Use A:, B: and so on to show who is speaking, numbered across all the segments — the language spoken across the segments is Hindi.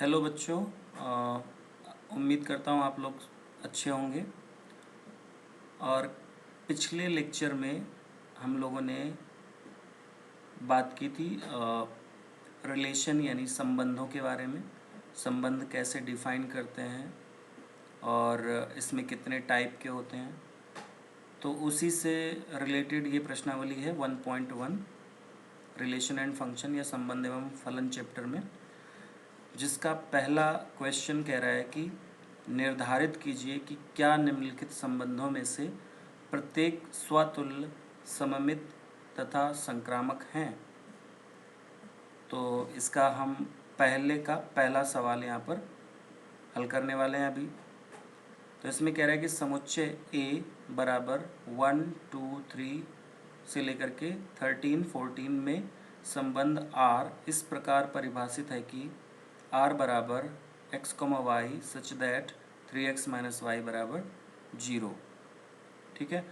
A: हेलो बच्चों, उम्मीद करता हूँ आप लोग अच्छे होंगे। और पिछले लेक्चर में हम लोगों ने बात की थी रिलेशन यानी संबंधों के बारे में। संबंध कैसे डिफाइन करते हैं और इसमें कितने टाइप के होते हैं। तो उसी से रिलेटेड ये प्रश्नावली है 1.1 रिलेशन एंड फंक्शन या संबंध एवं फलन चैप्टर में, जिसका पहला क्वेश्चन कह रहा है कि निर्धारित कीजिए कि क्या निम्नलिखित संबंधों में से प्रत्येक स्वतुल्य, सममित तथा संक्रामक हैं। तो इसका हम पहला सवाल यहाँ पर हल करने वाले हैं अभी। तो इसमें कह रहा है कि समुच्चय A बराबर 1, 2, 3 से लेकर के 13, 14 में संबंध R इस प्रकार परिभाषित है कि R बराबर x, y such that 3x - y बराबर 0। ठीक है,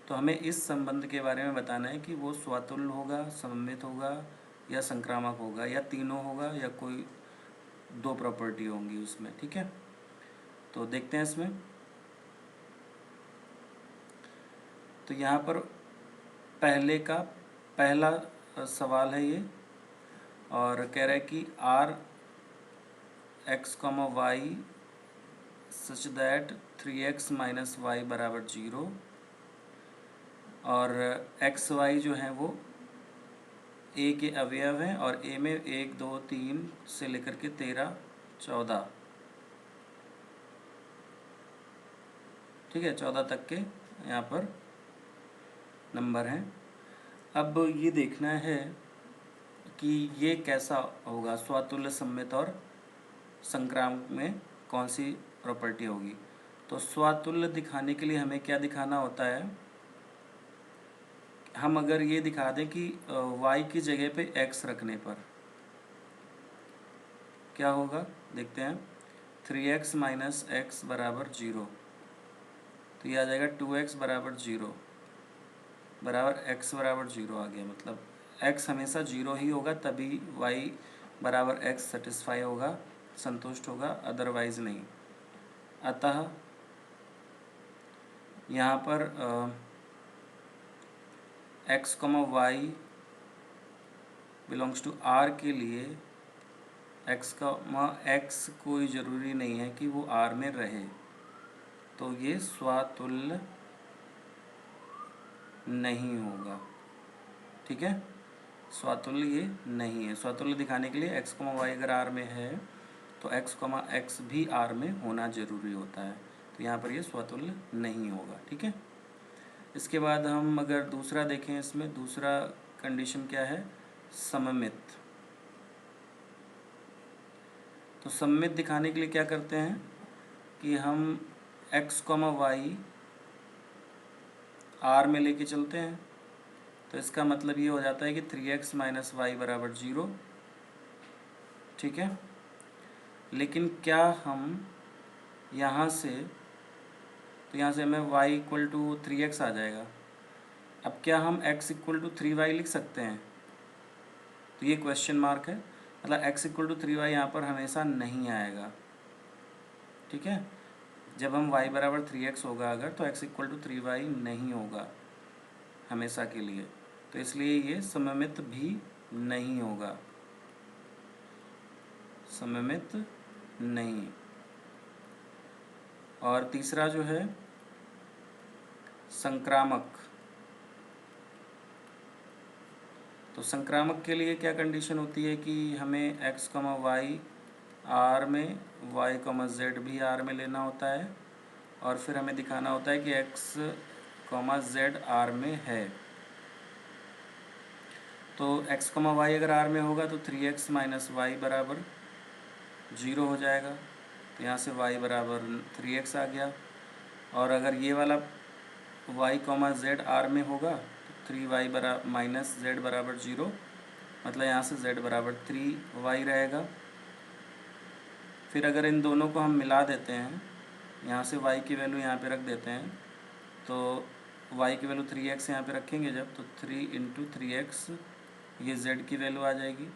A: तो हमें इस संबंध के बारे में बताना है कि वो स्वतुल्य होगा, सममित होगा या संक्रामक होगा या तीनों होगा या कोई दो प्रॉपर्टी होंगी उसमें। ठीक है, तो देखते हैं इसमें। तो यहाँ पर पहला सवाल है ये, और कह रहा है कि R x, y such that 3x - y बराबर 0 और एक्स वाई जो हैं वो ए के अवयव हैं और ए में 1, 2, 3 से लेकर के 13, 14, ठीक है, 14 तक के यहाँ पर नंबर हैं। अब ये देखना है कि ये कैसा होगा, स्वतुल्य, सममित और संक्रामक में कौन सी प्रॉपर्टी होगी। तो स्वतुल्य दिखाने के लिए हमें क्या दिखाना होता है, हम अगर ये दिखा दें कि y की जगह पे x रखने पर क्या होगा, देखते हैं। 3x - x बराबर 0, तो ये आ जाएगा 2x बराबर 0 बराबर x बराबर 0 आ गया। मतलब x हमेशा 0 ही होगा, तभी y बराबर x सेटिस्फाई होगा, संतुष्ट होगा, अदरवाइज नहीं। अतः यहाँ पर x, y belongs to R के लिए x कोई ज़रूरी नहीं है कि वो R में रहे, तो ये स्वतुल्य नहीं होगा। ठीक है, स्वतुल्य ये नहीं है। स्वतुल्य दिखाने के लिए x, y अगर R में है तो x भी R में होना जरूरी होता है, तो यहाँ पर ये स्वतुल्य नहीं होगा। ठीक है, इसके बाद हम अगर दूसरा देखें, इसमें दूसरा कंडीशन क्या है, सममित। तो सममित दिखाने के लिए क्या करते हैं कि हम x, y R में लेके चलते हैं। तो इसका मतलब ये हो जाता है कि 3x - y बराबर 0। ठीक है, लेकिन क्या हम यहाँ से, तो यहाँ से हमें y = 3x आ जाएगा। अब क्या हम x = 3y लिख सकते हैं, तो ये क्वेश्चन मार्क है। मतलब x = 3y यहाँ पर हमेशा नहीं आएगा। ठीक है, जब हम y बराबर 3x होगा अगर, तो x = 3y नहीं होगा हमेशा के लिए, तो इसलिए ये सममित भी नहीं होगा, सममित नहीं। और तीसरा जो है संक्रामक, तो संक्रामक के लिए क्या कंडीशन होती है कि हमें x, y R में, y, z भी R में लेना होता है, और फिर हमें दिखाना होता है कि x, z R में है। तो x, y अगर R में होगा तो 3x - y बराबर 0 हो जाएगा, तो यहाँ से y बराबर 3x आ गया। और अगर ये वाला y, z R में होगा तो 3y - z बराबर 0, मतलब यहाँ से z बराबर 3y रहेगा। फिर अगर इन दोनों को हम मिला देते हैं, यहाँ से y की वैल्यू यहाँ पे रख देते हैं, तो y की वैल्यू 3x यहाँ पे रखेंगे जब, तो 3 × 3x, ये z की वैल्यू आ जाएगी,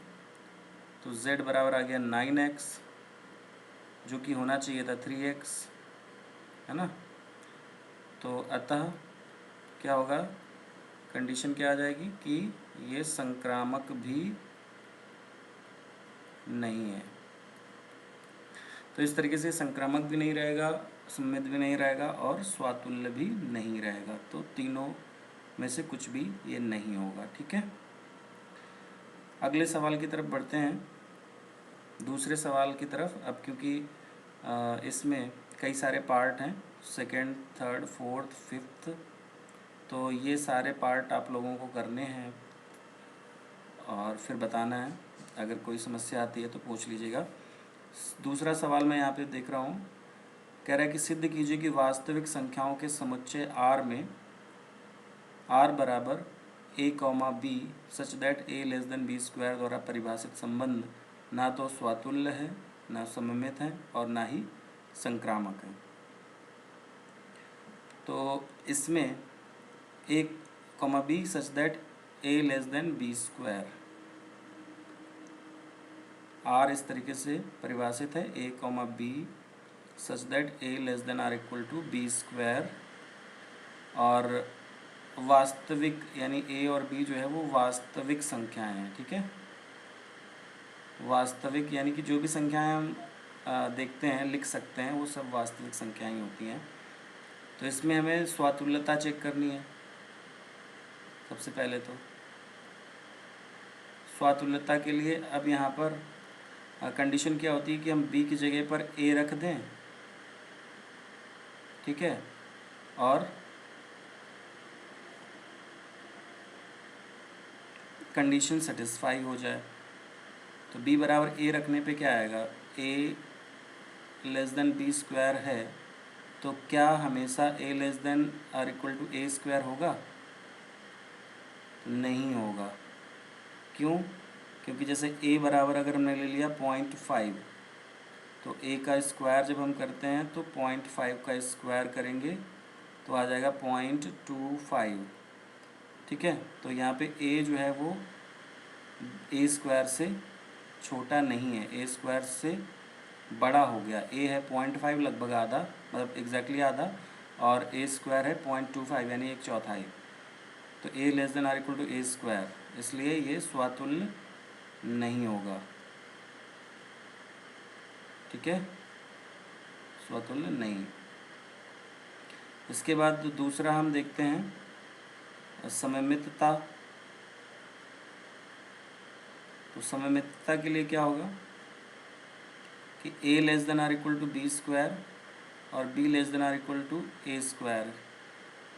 A: तो z बराबर आ गया 9x। जो कि होना चाहिए था 3x, है ना। तो अतः क्या होगा, कंडीशन क्या आ जाएगी कि ये संक्रामक भी नहीं है। तो इस तरीके से संक्रामक भी नहीं रहेगा, सम्मित भी नहीं रहेगा और स्वातुल्य भी नहीं रहेगा। तो तीनों में से कुछ भी ये नहीं होगा। ठीक है, अगले सवाल की तरफ बढ़ते हैं, दूसरे सवाल की तरफ। अब क्योंकि इसमें कई सारे पार्ट हैं, सेकंड, थर्ड, फोर्थ, फिफ्थ, तो ये सारे पार्ट आप लोगों को करने हैं और फिर बताना है। अगर कोई समस्या आती है तो पूछ लीजिएगा। दूसरा सवाल मैं यहाँ पे देख रहा हूँ, कह रहा है कि सिद्ध कीजिए कि वास्तविक संख्याओं के समुच्चय R में R बराबर a, b such that a less than b square द्वारा परिभाषित संबंध ना तो स्वातुल्य है, ना सममित है और ना ही संक्रामक है। तो इसमें a, b such that a less than b square, R इस तरीके से परिभाषित है a, b such that a less than or equal to b square, और वास्तविक यानी a और b जो है वो वास्तविक संख्याएं हैं। ठीक है, वास्तविक यानी कि जो भी संख्याएं हम देखते हैं, लिख सकते हैं, वो सब वास्तविक संख्याएं ही होती हैं। तो इसमें हमें स्वातुल्यता चेक करनी है। सबसे पहले तो स्वातुल्यता के लिए अब यहाँ पर कंडीशन क्या होती है कि हम b की जगह पर a रख दें, ठीक है, और कंडीशन सेटिस्फाई हो जाए। तो b बराबर a रखने पे क्या आएगा, a less than b square है, तो क्या हमेशा a less than or equal to a square होगा? नहीं होगा। क्यों? क्योंकि जैसे a बराबर अगर हमने ले लिया 0.5, तो a का स्क्वायर जब हम करते हैं तो 0.5 का स्क्वायर करेंगे तो आ जाएगा 0.25। ठीक है, तो यहाँ पे a जो है वो a स्क्वायर से छोटा नहीं है, a स्क्वायर से बड़ा हो गया। a है 0.5, लगभग आधा, मतलब एग्जैक्टली आधा, और a स्क्वायर है 0.25 यानी 1/4। तो a less than or equal to a square, इसलिए ये स्वातुल्य नहीं होगा। ठीक है, स्वतुल्य नहीं। इसके बाद दूसरा हम देखते हैं सममितता। तो सममितता के लिए क्या होगा कि a less than or equal to b square और b less than or equal to a square,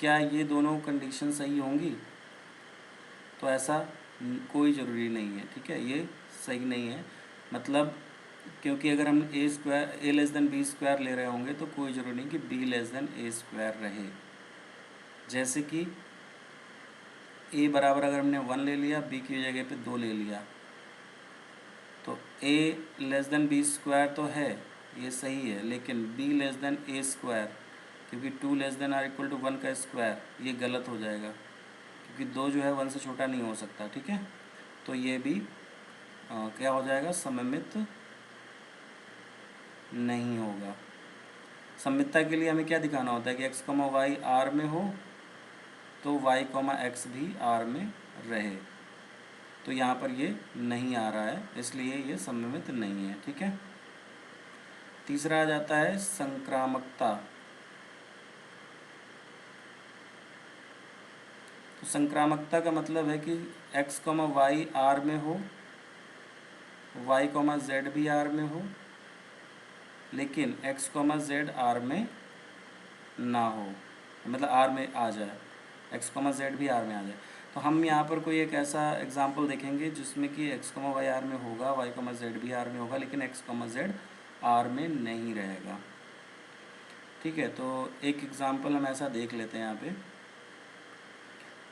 A: क्या ये दोनों कंडीशन सही होंगी? तो ऐसा कोई ज़रूरी नहीं है। ठीक है, ये सही नहीं है, मतलब क्योंकि अगर हम a square a less than b square ले रहे होंगे तो कोई ज़रूरी नहीं कि b less than a square रहे। जैसे कि a बराबर अगर हमने 1 ले लिया, b की जगह पे 2 ले लिया, तो a less than b square तो है, ये सही है, लेकिन b less than a square, क्योंकि 2 less than or equal to 1 का स्क्वायर, ये गलत हो जाएगा, क्योंकि 2 जो है 1 से छोटा नहीं हो सकता। ठीक है, तो ये भी क्या हो जाएगा, सममित नहीं होगा। सममितता के लिए हमें क्या दिखाना होता है कि x, y R में हो तो y, x भी R में रहे। तो यहाँ पर ये नहीं आ रहा है, इसलिए ये सममित नहीं है। ठीक है, तीसरा आ जाता है संक्रामकता। तो संक्रामकता का मतलब है कि x, y R में हो, y, z भी R में हो, लेकिन x, z R में ना हो, मतलब R में आ जाए, x, z भी R में आ जाए। तो हम यहाँ पर कोई एक ऐसा एग्जाम्पल देखेंगे जिसमें कि x, y R में होगा, y, z भी R में होगा, लेकिन x, z R में नहीं रहेगा। ठीक है, तो एक एग्जाम्पल हम ऐसा देख लेते हैं। यहाँ पे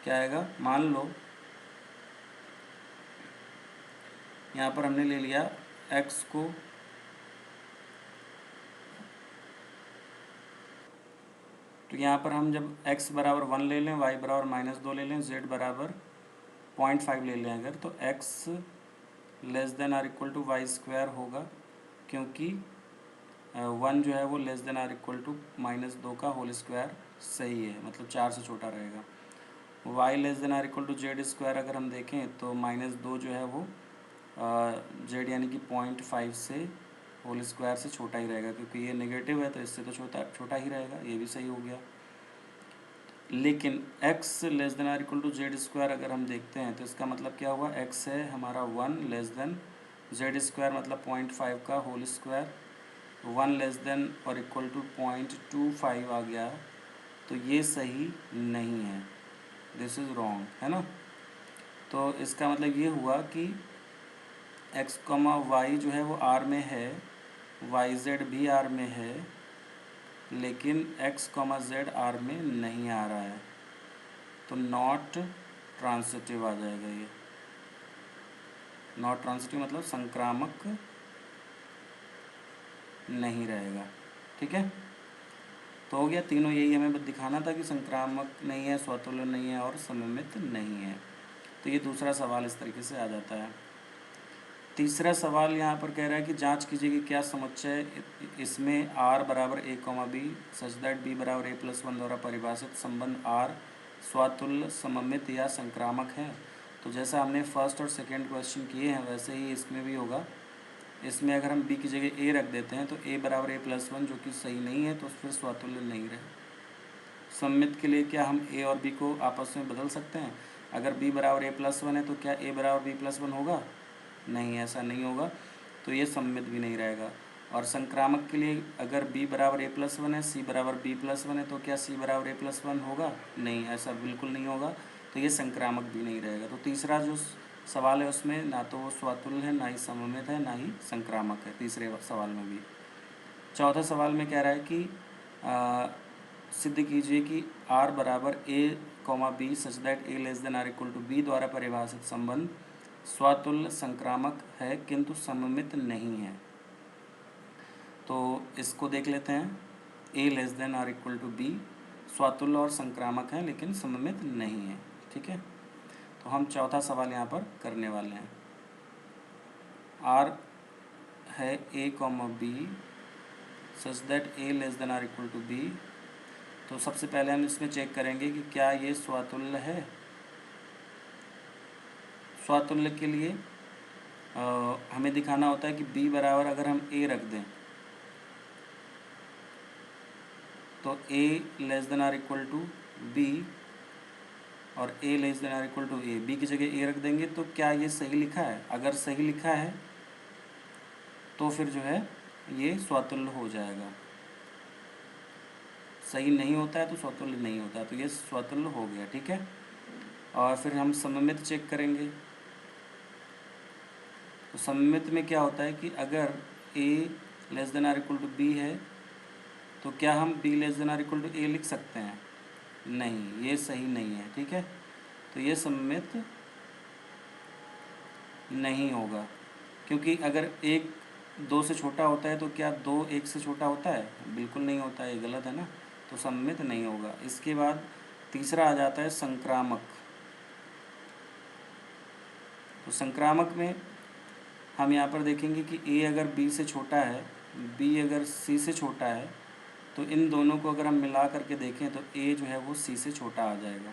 A: क्या आएगा, मान लो यहाँ पर हमने ले लिया x को, तो यहाँ पर हम जब x बराबर 1 ले लें, y बराबर -2 ले लें, z बराबर 0.5 ले लें अगर, तो x less than or equal to y square होगा, क्योंकि 1 जो है वो less than or equal to -2 का होल स्क्वायर सही है, मतलब 4 से छोटा रहेगा। y less than or equal to z square अगर हम देखें तो -2 जो है वो जेड यानी कि 0.5 से होल स्क्वायर से छोटा ही रहेगा, क्योंकि ये नेगेटिव है तो इससे तो छोटा छोटा ही रहेगा, ये भी सही हो गया। लेकिन x less than or equal to z square अगर हम देखते हैं तो इसका मतलब क्या हुआ, x है हमारा 1 लेस देन जेड स्क्वायर मतलब 0.5 का होल स्क्वायर, 1 लेस देन और इक्वल टू 0.25 आ गया, तो ये सही नहीं है, दिस इज़ रॉन्ग, है ना। तो इसका मतलब ये हुआ कि x, y जो है वो r में है, yz भी r में है, लेकिन x, z r में नहीं आ रहा है, तो नॉट ट्रांसिटिव आ जाएगा। ये नॉट ट्रांसिटिव मतलब संक्रामक नहीं रहेगा, ठीक है। तो हो गया, तीनों यही हमें दिखाना था कि संक्रामक नहीं है, स्वतुल्य नहीं है और सममित नहीं है। तो ये दूसरा सवाल इस तरीके से आ जाता है। तीसरा सवाल यहाँ पर कह रहा है कि जांच कीजिए कि क्या समुच्चय इसमें r बराबर a, b such that b बराबर a+1 द्वारा परिभाषित संबंध r स्वतुल्य, सममित या संक्रामक है। तो जैसा हमने फर्स्ट और सेकंड क्वेश्चन किए हैं वैसे ही इसमें भी होगा। इसमें अगर हम b की जगह a रख देते हैं तो a बराबर a+1 जो कि सही नहीं है, तो फिर स्वतुल्य नहीं रहे। सममित के लिए क्या हम a और b को आपस में बदल सकते हैं? अगर b बराबर a+1 है तो क्या a बराबर b+1 होगा? नहीं, ऐसा नहीं होगा, तो ये सममित भी नहीं रहेगा। और संक्रामक के लिए अगर b बराबर a+1 है, c बराबर b+1 है, तो क्या c बराबर a+1 होगा? नहीं, ऐसा बिल्कुल नहीं होगा, तो ये संक्रामक भी नहीं रहेगा। तो तीसरा जो सवाल है उसमें ना तो वो स्वतुल्य है, ना ही सममित है, ना ही संक्रामक है, तीसरे सवाल में भी। चौथा सवाल में कह रहा है कि सिद्ध कीजिए कि r बराबर a, b such that a less than or equal to b द्वारा परिभाषित संबंध स्वतुल्य संक्रामक है किंतु सममित नहीं है। तो इसको देख लेते हैं, a less than or equal to b स्वतुल्य और संक्रामक है लेकिन सममित नहीं है, ठीक है। तो हम चौथा सवाल यहाँ पर करने वाले हैं। r है a, b such that a less than or equal to b। तो सबसे पहले हम इसमें चेक करेंगे कि क्या ये स्वतुल्य है। स्वतुल्य के लिए हमें दिखाना होता है कि b बराबर अगर हम a रख दें तो a less than or equal to b और a less than or equal to a, b की जगह a रख देंगे तो क्या ये सही लिखा है? अगर सही लिखा है तो फिर जो है ये स्वतुल्य हो जाएगा। सही नहीं होता है तो स्वतुल्य नहीं होता, तो ये स्वतुल्य हो गया, ठीक है। और फिर हम सममित चेक करेंगे। तो सममित में क्या होता है कि अगर a less than or equal to b है तो क्या हम b less than or equal to a लिख सकते हैं? नहीं, ये सही नहीं है, ठीक है। तो ये सममित नहीं होगा, क्योंकि अगर 1 2 से छोटा होता है तो क्या 2 1 से छोटा होता है? बिल्कुल नहीं होता है, ये गलत है ना, तो सममित नहीं होगा। इसके बाद तीसरा आ जाता है संक्रामक। तो संक्रामक में हम यहाँ पर देखेंगे कि a अगर b से छोटा है, b अगर c से छोटा है, तो इन दोनों को अगर हम मिला करके देखें तो a जो है वो c से छोटा आ जाएगा।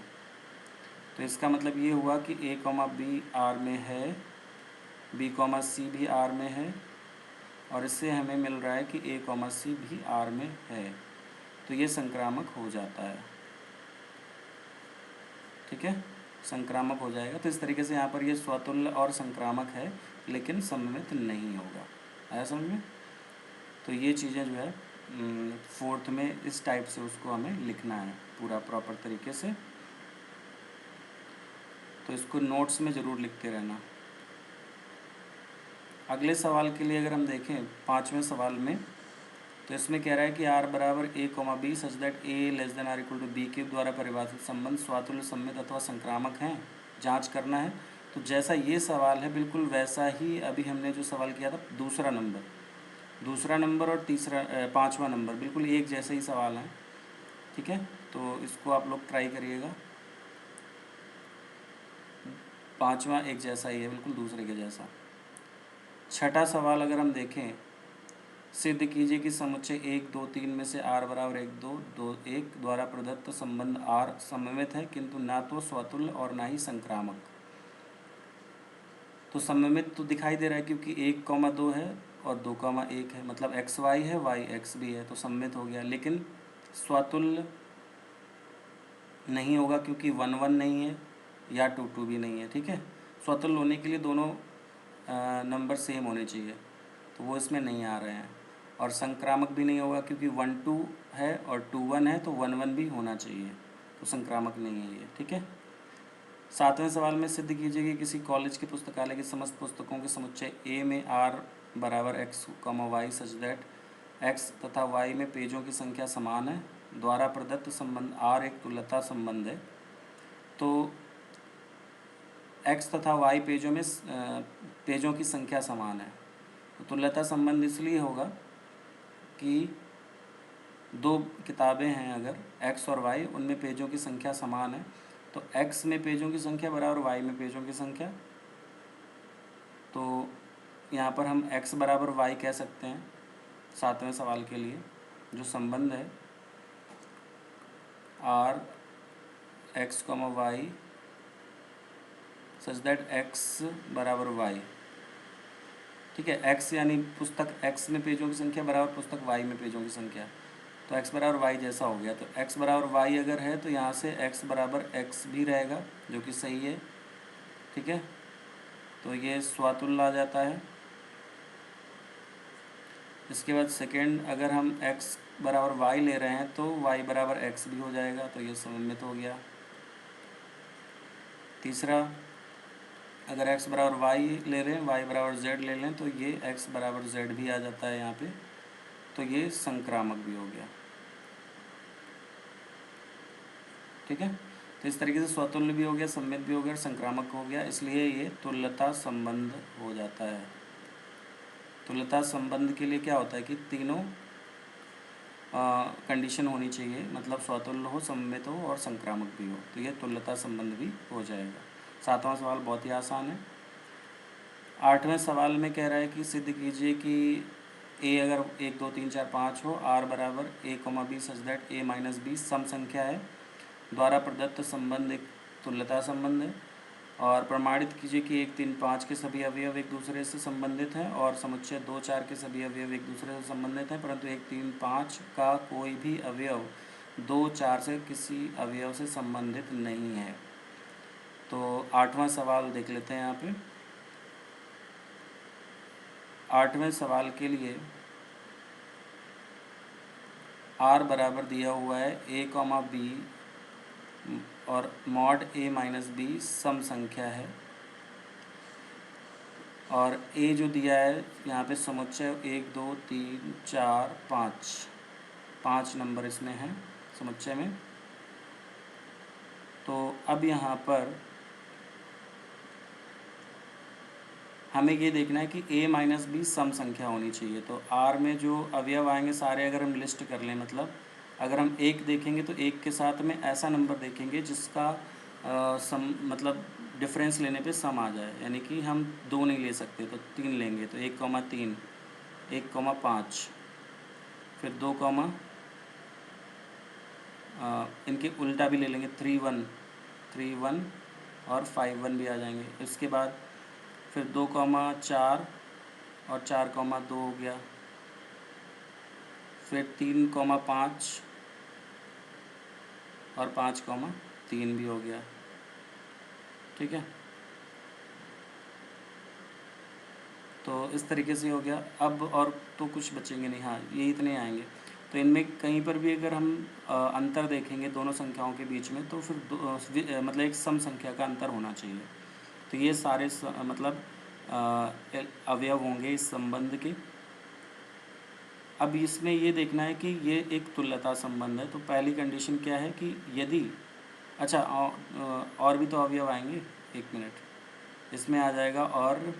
A: तो इसका मतलब ये हुआ कि a, b r में है, b, c भी r में है, और इससे हमें मिल रहा है कि a, c भी r में है, तो ये संक्रामक हो जाता है, ठीक है, संक्रामक हो जाएगा। तो इस तरीके से यहाँ पर ये स्वतुल्य और संक्रामक है लेकिन सममित नहीं होगा। आया समझ में? तो ये चीज़ें जो है फोर्थ में इस टाइप से उसको हमें लिखना है पूरा प्रॉपर तरीके से, तो इसको नोट्स में ज़रूर लिखते रहना। अगले सवाल के लिए अगर हम देखें 5वें सवाल में, तो इसमें कह रहा है कि r बराबर a, b such that a less than or equal to b के द्वारा परिभाषित संबंध स्वतुल्य, सममित अथवा संक्रामक हैं, जांच करना है। तो जैसा ये सवाल है बिल्कुल वैसा ही अभी हमने जो सवाल किया था दूसरा नंबर और तीसरा 5वां नंबर बिल्कुल एक जैसे ही सवाल हैं, ठीक है। तो इसको आप लोग ट्राई करिएगा। 5वां एक जैसा ही है, बिल्कुल दूसरे के जैसा। छठा सवाल अगर हम देखें, सिद्ध कीजिए कि समुच्चय 1 2 3 में से r बराबर 1 2 2 1 द्वारा प्रदत्त संबंध r सममित है किंतु ना तो स्वतुल्य और ना ही संक्रामक। तो सममित तो दिखाई दे रहा है क्योंकि 1, 2 है और 2, 1 है, मतलब x y है, y x भी है, तो सममित हो गया। लेकिन स्वतुल्य नहीं होगा क्योंकि 1 1 नहीं है या 2 2 भी नहीं है। ठीक है, स्वतुल्य होने के लिए दोनों नंबर सेम होने चाहिए, तो वो इसमें नहीं आ रहे हैं। और संक्रामक भी नहीं होगा क्योंकि 1 2 है और 2 1 है, तो 1 1 भी होना चाहिए, तो संक्रामक नहीं है ये। ठीक है, 7वें सवाल में सिद्ध कीजिए कि किसी कॉलेज के पुस्तकालय की समस्त पुस्तकों के समुच्चय ए में r बराबर x, y such that x तथा y में पेजों की संख्या समान है। द्वारा प्रदत्त संबंध r एक तुल्यता संबंध है। तो x तथा y पेजों की संख्या समान है। तो तुल्यता संबंध इसलिए होगा कि दो किताबें हैं, अगर x और y, उनमें पेजों की संख्या समान है, तो x में पेजों की संख्या बराबर y में पेजों की संख्या। तो यहाँ पर हम x बराबर y कह सकते हैं 7वें सवाल के लिए। जो संबंध है r x, y such that x बराबर y। ठीक है, x यानी पुस्तक x में पेजों की संख्या बराबर पुस्तक y में पेजों की संख्या, तो x बराबर y जैसा हो गया। तो x बराबर y अगर है तो यहाँ से x बराबर x भी रहेगा, जो कि सही है। ठीक है, तो ये स्वतुल्य आ जाता है। इसके बाद सेकेंड, अगर हम x बराबर y ले रहे हैं तो y बराबर x भी हो जाएगा, तो ये सममित हो गया। तीसरा, अगर x बराबर y ले रहे हैं, y बराबर z ले लें, तो ये x बराबर z भी आ जाता है यहाँ पे, तो ये संक्रामक भी हो गया। ठीक है, तो इस तरीके से स्वतुल्य भी हो गया, सममित भी हो गया, संक्रामक हो गया, इसलिए ये तुल्यता संबंध हो जाता है। तुल्यता संबंध के लिए क्या होता है कि तीनों कंडीशन होनी चाहिए, मतलब स्वतुल्य हो, सममित हो और संक्रामक भी हो, तो ये तुल्यता संबंध भी हो जाएगा। 7वां सवाल बहुत ही आसान है। 8वें सवाल में कह रहा है कि सिद्ध कीजिए कि a अगर 1 2 3 4 5 हो, r बराबर a, b such that a minus b सम संख्या है। द्वारा प्रदत्त संबंध एक तुल्यता संबंध है। और प्रमाणित कीजिए कि 1 3 5 के सभी अवयव एक दूसरे से संबंधित हैं और समुच्चय 2 4 के सभी अवयव एक दूसरे से संबंधित हैं, परंतु 1 3 5 का कोई भी अवयव 2 4 से किसी अवयव से संबंधित नहीं है। तो 8वां सवाल देख लेते हैं यहाँ पे। 8वें सवाल के लिए r बराबर दिया हुआ है a, b और मॉड a माइनस b सम संख्या है, और a जो दिया है यहाँ पे समुच्चय 1 2 3 4 5 नंबर इसमें है समुच्चय में। तो अब यहाँ पर हमें ये देखना है कि a माइनस बी सम संख्या होनी चाहिए। तो r में जो अवयव आएंगे सारे अगर हम लिस्ट कर लें, मतलब अगर हम 1 देखेंगे तो 1 के साथ में ऐसा नंबर देखेंगे जिसका मतलब डिफरेंस लेने पे सम आ जाए, यानी कि हम 2 नहीं ले सकते तो 3 लेंगे, तो 1, 3 1, 5 फिर 2, इनके उल्टा भी ले लेंगे 3 1 और 5 1 भी आ जाएंगे। इसके बाद फिर 2, 4 और 4, 2 हो गया। फिर 3, 5 और 5, 3 भी हो गया। ठीक है, तो इस तरीके से हो गया। अब और तो कुछ बचेंगे नहीं, हाँ ये इतने आएंगे। तो इनमें कहीं पर भी अगर हम अंतर देखेंगे दोनों संख्याओं के बीच में, तो फिर मतलब एक सम संख्या का अंतर होना चाहिए। तो ये सारे मतलब अवयव होंगे इस संबंध के। अब इसमें ये देखना है कि ये एक तुल्यता संबंध है, तो पहली कंडीशन क्या है कि यदि अच्छा और भी तो अवयव आएंगे, 1 मिनट, इसमें आ जाएगा और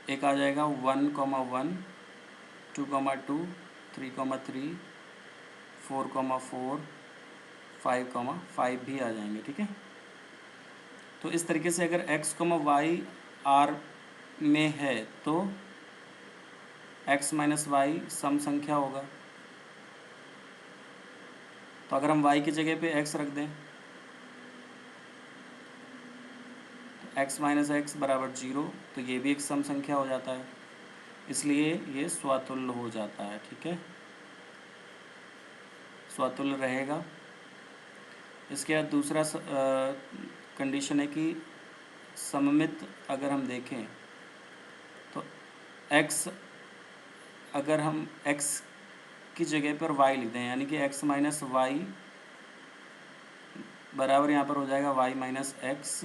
A: एक आ जाएगा 1, 1 2, 2 3, 3 4, 4 5, 5 भी आ जाएंगे। ठीक है, तो इस तरीके से अगर x, y r में है तो x माइनस वाई सम संख्या होगा। तो अगर हम y की जगह पे x रख दें तो x माइनस एक्स बराबर 0, तो ये भी एक सम संख्या हो जाता है, इसलिए ये स्वतुल्य हो जाता है। ठीक है, स्वतुल्य रहेगा। इसके बाद दूसरा कंडीशन है कि सममित अगर हम देखें तो x, अगर हम x की जगह पर y लिख दें, यानी कि x माइनस वाई बराबर यहाँ पर हो जाएगा y माइनस एक्स,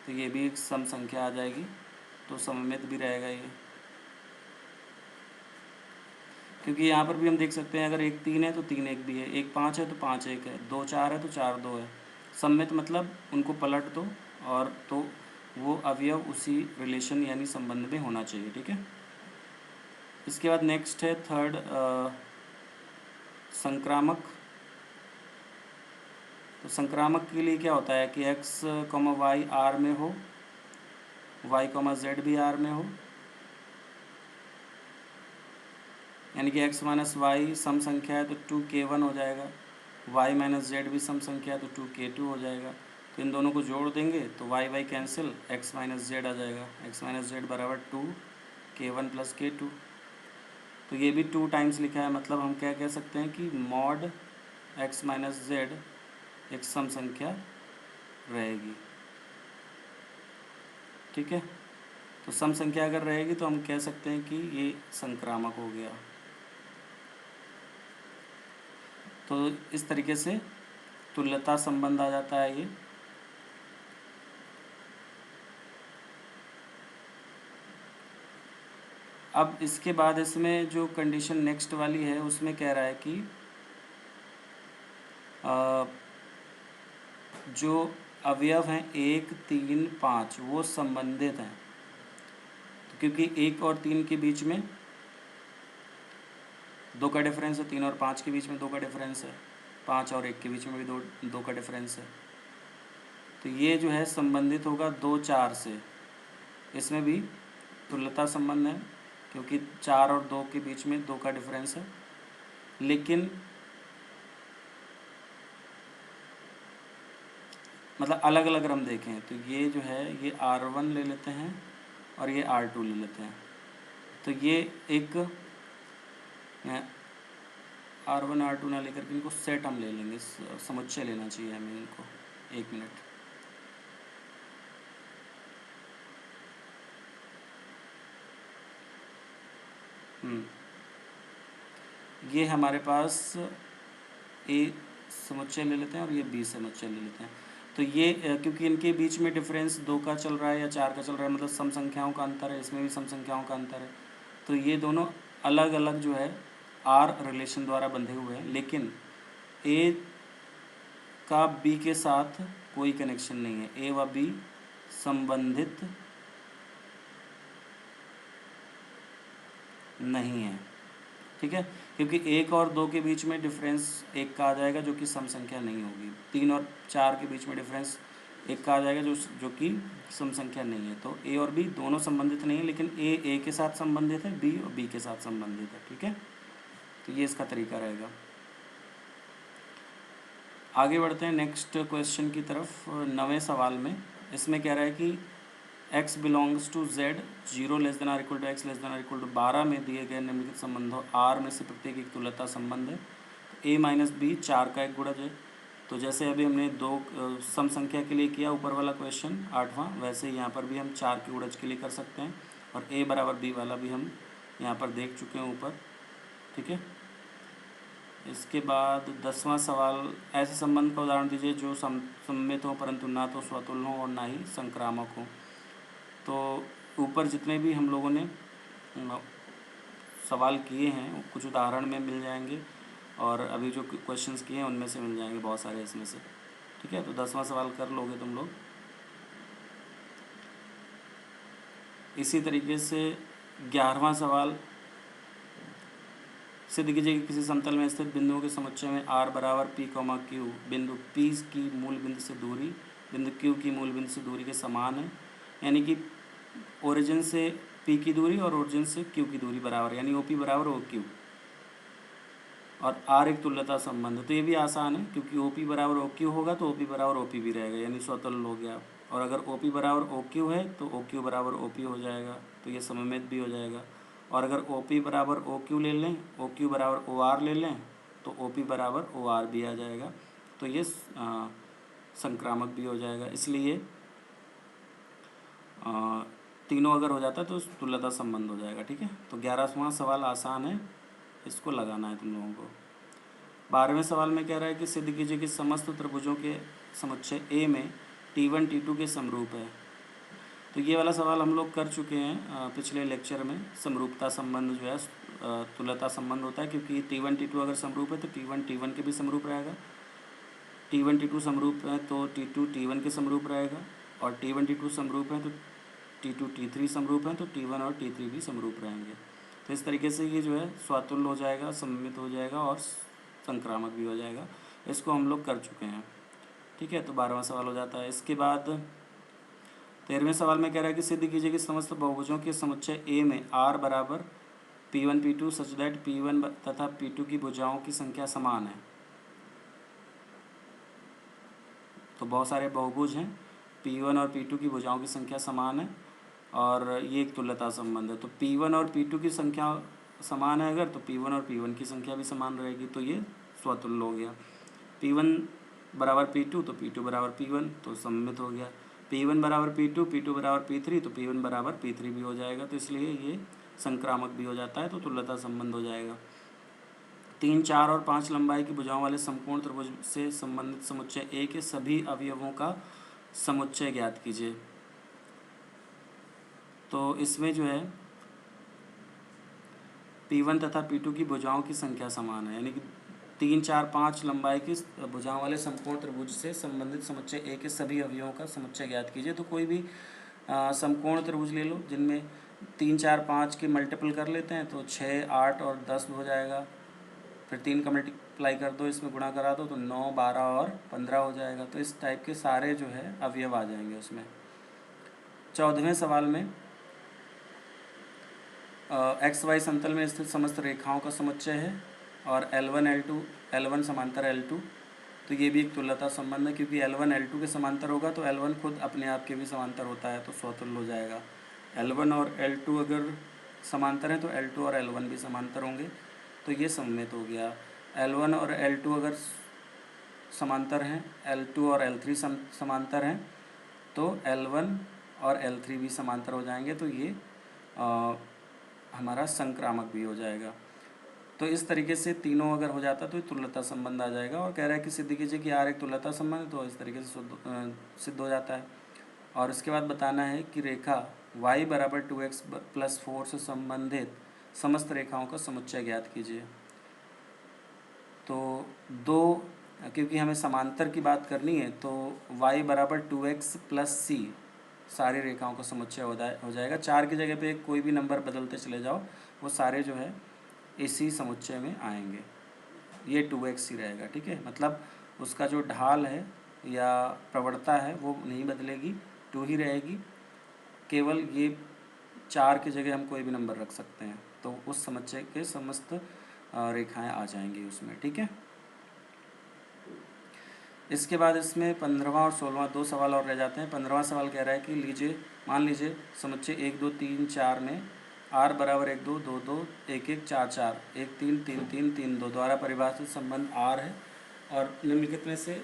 A: तो ये भी एक सम संख्या आ जाएगी, तो सममित भी रहेगा ये। क्योंकि यहाँ पर भी हम देख सकते हैं अगर 1 3 है तो 3 1 भी है, 1 5 है तो 5 1 है, 2 4 है तो 4 2 है। सममित मतलब उनको पलट दो और तो वो अवयव उसी रिलेशन यानी संबंध में होना चाहिए। ठीक है, इसके बाद नेक्स्ट है थर्ड संक्रामक। तो संक्रामक के लिए क्या होता है कि x, y R में हो, y, z भी R में हो, यानी कि x माइनस वाई सम संख्या है तो 2k1 हो जाएगा, y माइनस जेड भी सम संख्या है तो 2k2 हो जाएगा। तो इन दोनों को जोड़ देंगे तो y cancel, x minus Z आ जाएगा, x माइनस जेड बराबर 2k1 प्लस k2। तो ये भी 2 टाइम्स लिखा है, मतलब हम क्या कह सकते हैं कि मॉड x माइनस जेड एक सम संख्या रहेगी। ठीक है, तो सम संख्या अगर रहेगी तो हम कह सकते हैं कि ये संक्रामक हो गया। तो इस तरीके से तुल्यता संबंध आ जाता है ये। अब इसके बाद इसमें जो कंडीशन नेक्स्ट वाली है उसमें कह रहा है कि जो अवयव हैं 1 3 5 वो संबंधित हैं, तो क्योंकि 1 और 3 के बीच में 2 का डिफरेंस है, 3 और 5 के बीच में 2 का डिफरेंस है, 5 और 1 के बीच में भी 2 का डिफरेंस है। तो ये जो है संबंधित होगा 2 4 से, इसमें भी तुल्यता संबंध है क्योंकि 4 और 2 के बीच में 2 का डिफरेंस है। लेकिन मतलब अलग अलग हम देखें तो ये जो है ये R1 ले लेते हैं और ये R2 ले लेते हैं, तो ये एक R1 R2 ना लेकर के इनको सेट हम ले लेंगे, समुच्चय लेना चाहिए हमें इनको। 1 मिनट, ये हमारे पास A समुच्चय ले लेते हैं और ये B समुच्चय ले लेते हैं। तो ये क्योंकि इनके बीच में डिफरेंस 2 का चल रहा है या 4 का चल रहा है, मतलब सम संख्याओं का अंतर है, इसमें भी सम संख्याओं का अंतर है, तो ये दोनों अलग अलग जो है R रिलेशन द्वारा बंधे हुए हैं, लेकिन A का B के साथ कोई कनेक्शन नहीं है, A व B संबंधित नहीं है। ठीक है, क्योंकि 1 और 2 के बीच में डिफरेंस 1 का आ जाएगा जो कि सम संख्या नहीं होगी, 3 और 4 के बीच में डिफरेंस 1 का आ जाएगा जो कि सम संख्या नहीं है। तो A और B दोनों संबंधित नहीं है, लेकिन A के साथ संबंधित है, B और B के साथ संबंधित है। ठीक है, तो ये इसका तरीका रहेगा। आगे बढ़ते हैं नेक्स्ट क्वेश्चन की तरफ। 9वें सवाल में इसमें कह रहा है कि x belongs to z 0 less than or equal to x less than or equal to 12 में दिए गए निम्नलिखित संबंधों R में से प्रत्येक एक तुल्यता संबंध है। A माइनस बी 4 का एक गुणज है। तो जैसे अभी हमने 2 सम संख्या के लिए किया ऊपर वाला क्वेश्चन 8वां, वैसे ही यहाँ पर भी हम 4 के गुणज के लिए कर सकते हैं, और A बराबर B वाला भी हम यहाँ पर देख चुके हैं ऊपर। ठीक है, इसके बाद 10वां सवाल, ऐसे संबंध का उदाहरण दीजिए जो सममित हो परंतु ना तो स्वतुल्य हो और ना ही संक्रामक हो। तो ऊपर जितने भी हम लोगों ने सवाल किए हैं कुछ उदाहरण में मिल जाएंगे, और अभी जो क्वेश्चंस किए हैं उनमें से मिल जाएंगे बहुत सारे इसमें से। ठीक है, तो 10वां सवाल कर लोगे तुम लोग। इसी तरीके से 11वां सवाल, सिद्ध कीजिए कि किसी समतल में स्थित बिंदुओं के समुच्चय में R बराबर P, Q बिंदु P की मूल बिंदु से दूरी बिंदु Q की मूल बिंदु से दूरी के समान है। यानी कि ओरिजिन से पी की दूरी और ओरिजिन से क्यू की दूरी बराबर, यानी ओ पी बराबर ओ क्यू, और आर एक तुल्यता संबंध है। तो ये भी आसान है, क्योंकि ओ पी बराबर ओ क्यू होगा तो ओ पी बराबर ओ पी भी रहेगा, यानी स्वतुल्य हो गया। और अगर ओ पी बराबर ओ क्यू है तो ओ क्यू बराबर ओ पी हो जाएगा, तो ये सममित भी हो जाएगा। और अगर ओ पी बराबर ओ क्यू ले लें, ओ क्यू बराबर ओ आर ले लें, तो ओ पी बराबर ओ आर भी आ जाएगा, तो ये संक्रामक भी हो जाएगा। इसलिए तीनों अगर हो जाता है तो तुल्यता संबंध हो जाएगा। ठीक है, तो 11वां सवाल आसान है, इसको लगाना है तुम लोगों को। 12वें सवाल में कह रहा है कि सिद्ध कीजिए कि समस्त त्रिभुजों के समुच्चय ए में T1 T2 के समरूप है। तो ये वाला सवाल हम लोग कर चुके हैं पिछले लेक्चर में। समरूपता संबंध जो है तुल्यता संबंध होता है, क्योंकि T1 T2 अगर समरूप है तो T1 T1 के भी समरूप रहेगा, T1 T2 समरूप है तो T2 T1 के समरूप रहेगा, और T1 T2 समरूप है तो T2 T3 समरूप है तो T1 और T3 भी समरूप रहेंगे। तो इस तरीके से ये जो है स्वातुल्य हो जाएगा, सममित हो जाएगा और संक्रामक भी हो जाएगा। इसको हम लोग कर चुके हैं। ठीक है, तो 12वां सवाल हो जाता है। इसके बाद 13वें सवाल में कह रहा है कि सिद्ध कीजिए कि समस्त बहुभुजों के समुच्चय ए में आर बराबर P1 P2 such that P1 तथा P2 की भुजाओं की संख्या समान है। तो बहुत सारे बहुभुज हैं, P1 और P2 की भुजाओं की संख्या समान है, और ये एक तुल्यता संबंध है। तो P1 और P2 की संख्या समान है अगर, तो P1 और P1 की संख्या भी समान रहेगी, तो ये स्वतुल्य हो गया। P1 बराबर P2 तो P2 बराबर P1, तो सममित हो गया। P1 बराबर P2, P2 बराबर P3 तो P1 बराबर P3 भी हो जाएगा, तो इसलिए ये संक्रामक भी हो जाता है, तो तुल्यता संबंध हो जाएगा। 3, 4 और 5 लंबाई की भुजाओं वाले समकोण त्रिभुज से संबंधित समुच्चय ए के सभी अवयवों का समुच्चय ज्ञात कीजिए। तो इसमें जो है P1 तथा P2 की भुजाओं की संख्या समान है, यानी कि 3, 4, 5 लंबाई की भुजाओं वाले समकोण त्रिभुज से संबंधित समुच्चय ए के सभी अवयवों का समुच्चय ज्ञात कीजिए। तो कोई भी समकोण त्रिभुज ले लो जिनमें 3, 4, 5 के मल्टीपल कर लेते हैं तो 6, 8 और 10 हो जाएगा। फिर 3 का मल्टीप्लाई कर दो, इसमें गुणा करा दो तो 9, 12 और 15 हो जाएगा। तो इस टाइप के सारे जो है अवयव आ जाएंगे उसमें। 14वें सवाल में XY समतल में स्थित समस्त रेखाओं का समुच्चय है, और L1 L2 L1 समांतर L2, तो ये भी एक तुल्यता संबंध है, क्योंकि L1 L2 के समांतर होगा तो L1 खुद अपने आप के भी समांतर होता है, तो स्वतुल्य हो जाएगा। L1 और L2 अगर समांतर हैं तो L2 और L1 भी समांतर होंगे, तो ये सममित हो गया। L1 और L2 अगर समांतर हैं, L2 और L3 समांतर हैं, तो L1 और L3 भी समांतर हो जाएंगे, तो ये हमारा संक्रामक भी हो जाएगा। तो इस तरीके से तीनों अगर हो जाता तो तुल्यता संबंध आ जाएगा। और कह रहा है कि सिद्ध कीजिए कि आर एक तुल्यता संबंध है, तो इस तरीके से सिद्ध हो जाता है। और इसके बाद बताना है कि रेखा y बराबर 2x + 4 से संबंधित समस्त रेखाओं का समुच्चय ज्ञात कीजिए। तो दो, क्योंकि हमें समांतर की बात करनी है, तो y बराबर 2x + c सारी रेखाओं का समुच्चय हो जाएगा। 4 की जगह पे कोई भी नंबर बदलते चले जाओ, वो सारे जो है इसी समुच्चय में आएंगे। ये 2x ही रहेगा। ठीक है, मतलब उसका जो ढाल है या प्रवणता है वो नहीं बदलेगी, 2 ही रहेगी। केवल ये 4 की जगह हम कोई भी नंबर रख सकते हैं, तो उस समुच्चय के समस्त रेखाएं आ जाएंगी उसमें। ठीक है, इसके बाद इसमें 15वां और 16वां 2 सवाल और रह जाते हैं। 15वां सवाल कह रहा है कि मान लीजिए समुच्चय 1, 2, 3, 4 में r बराबर 1, 2, 2, 2, 1, 1, 4, 4, 1, 3, 3, 3, 3, 2 द्वारा परिभाषित संबंध r है, और निम्नलिखित में से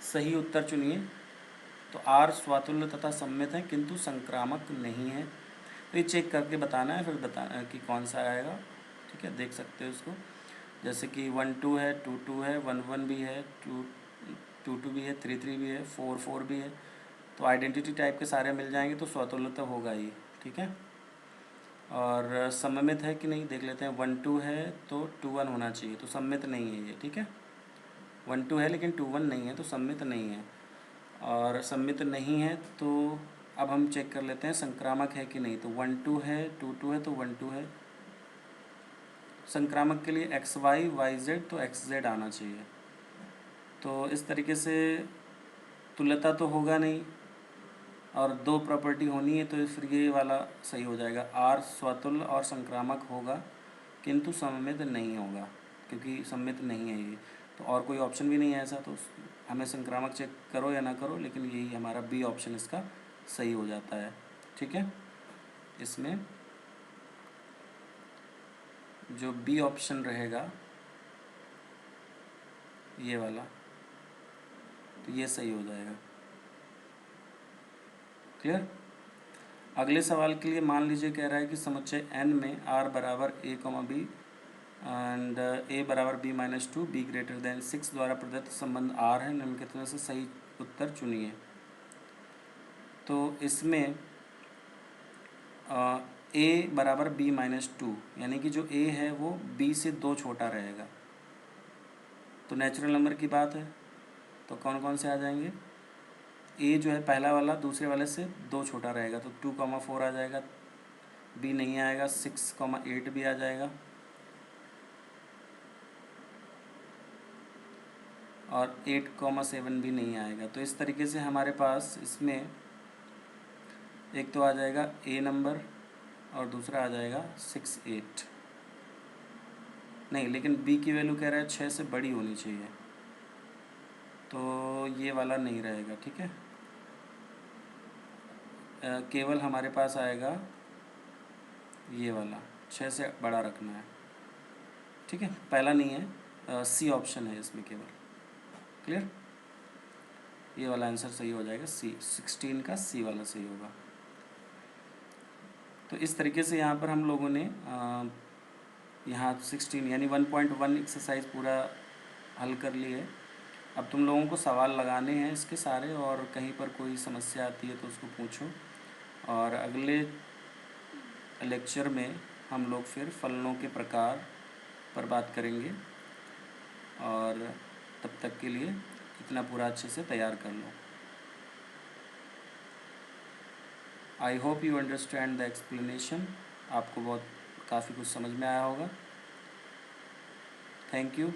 A: सही उत्तर चुनिए। तो r स्वातुल्य तथा सममित है किंतु संक्रामक नहीं है। तो ये चेक करके बताना है, फिर बताना कि कौन सा आएगा। ठीक है, देख सकते हो इसको, जैसे कि 1, 2 है, 2, 2 है, 1, 1 भी है, 2, 2 भी है, 3, 3 भी है, 4, 4 भी है। तो आइडेंटिटी टाइप के सारे मिल जाएंगे, तो स्वतुल्य तो होगा ही। ठीक है, और सममित है कि नहीं देख लेते हैं। 1, 2 है तो 2, 1 होना चाहिए, तो सममित नहीं है ये। ठीक है, 1, 2 है लेकिन 2, 1 नहीं है, तो सममित नहीं है। और सममित नहीं है तो अब हम चेक कर लेते हैं संक्रामक है कि नहीं। तो 1, 2 है, 2, 2 है, तो 1, 2 है। संक्रामक के लिए XY YZ तो XZ आना चाहिए। तो इस तरीके से तुल्यता तो होगा नहीं, और दो प्रॉपर्टी होनी है तो फिर ये वाला सही हो जाएगा। आर स्वतुल्य और संक्रामक होगा किंतु सममित नहीं होगा, क्योंकि सममित नहीं है ये, तो और कोई ऑप्शन भी नहीं है ऐसा, तो हमें संक्रामक चेक करो या ना करो, लेकिन यही हमारा बी ऑप्शन इसका सही हो जाता है। ठीक है, इसमें जो बी ऑप्शन रहेगा ये वाला, तो ये सही हो जाएगा। क्लियर। अगले सवाल के लिए मान लीजिए कह रहा है कि समुच्चय n में r बराबर a, b एंड a बराबर b minus 2 b greater than 6 द्वारा प्रदत्त संबंध r है, निम्नलिखित में से सही उत्तर चुनिए। तो इसमें a बराबर b माइनस 2, यानी कि जो a है वो b से 2 छोटा रहेगा, तो नेचुरल नंबर की बात है, तो कौन कौन से आ जाएंगे। a जो है पहला वाला दूसरे वाले से 2 छोटा रहेगा, तो 2,4 आ जाएगा। b नहीं आएगा, 6,8 भी आ जाएगा, और 8,7 भी नहीं आएगा। तो इस तरीके से हमारे पास इसमें एक तो आ जाएगा a नंबर और दूसरा आ जाएगा 6, 8 नहीं, लेकिन b की वैल्यू कह रहा है 6 से बड़ी होनी चाहिए, तो ये वाला नहीं रहेगा। ठीक है, केवल हमारे पास आएगा ये वाला, 6 से बड़ा रखना है। ठीक है, पहला नहीं है, सी ऑप्शन है इसमें केवल। क्लियर, ये वाला आंसर सही हो जाएगा, सी 16 का सी वाला सही होगा। तो इस तरीके से यहाँ पर हम लोगों ने यहाँ 16 यानी 1.1 एक्सरसाइज पूरा हल कर ली है। अब तुम लोगों को सवाल लगाने हैं इसके सारे, और कहीं पर कोई समस्या आती है तो उसको पूछो, और अगले लेक्चर में हम लोग फिर फलनों के प्रकार पर बात करेंगे, और तब तक के लिए इतना पूरा अच्छे से तैयार कर लो। I hope you understand the explanation. आपको काफ़ी कुछ समझ में आया होगा। Thank you.